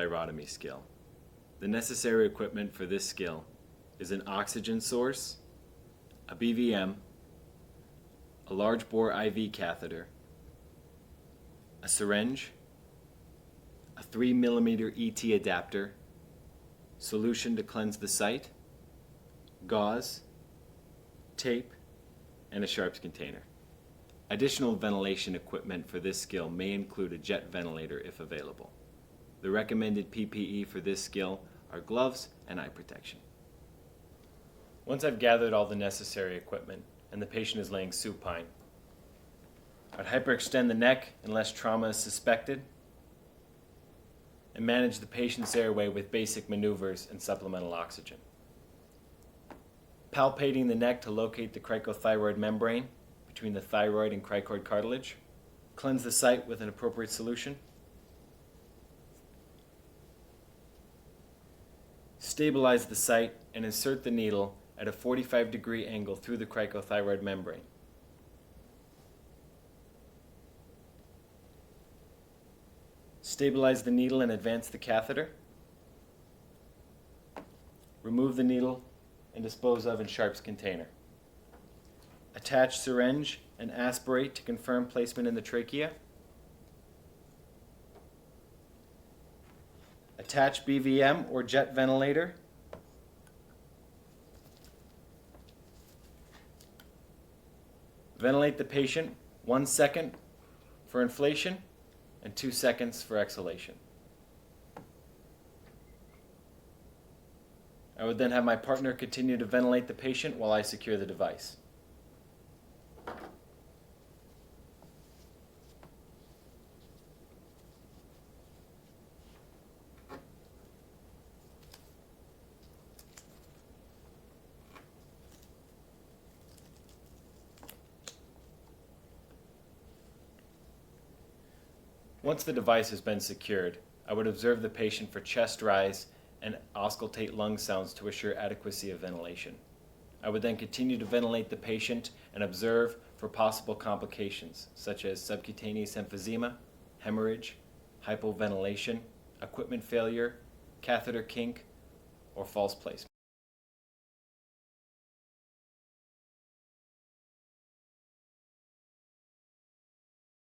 cricothyrotomy skill. The necessary equipment for this skill is an oxygen source, a BVM, a large bore IV catheter, a syringe, a 3mm ET adapter, solution to cleanse the site, gauze, tape, and a sharps container. Additional ventilation equipment for this skill may include a jet ventilator if available. The recommended PPE for this skill are gloves and eye protection. Once I've gathered all the necessary equipment and the patient is laying supine, I'd hyperextend the neck unless trauma is suspected and manage the patient's airway with basic maneuvers and supplemental oxygen. Palpating the neck to locate the cricothyroid membrane between the thyroid and cricoid cartilage. Cleanse the site with an appropriate solution. Stabilize the site and insert the needle at a 45-degree angle through the cricothyroid membrane. Stabilize the needle and advance the catheter. Remove the needle and dispose of in sharps container. Attach syringe and aspirate to confirm placement in the trachea. Attach BVM or jet ventilator. Ventilate the patient 1 second for inflation and 2 seconds for exhalation. I would then have my partner continue to ventilate the patient while I secure the device. Once the device has been secured, I would observe the patient for chest rise and auscultate lung sounds to assure adequacy of ventilation. I would then continue to ventilate the patient and observe for possible complications such as subcutaneous emphysema, hemorrhage, hypoventilation, equipment failure, catheter kink, or false placement.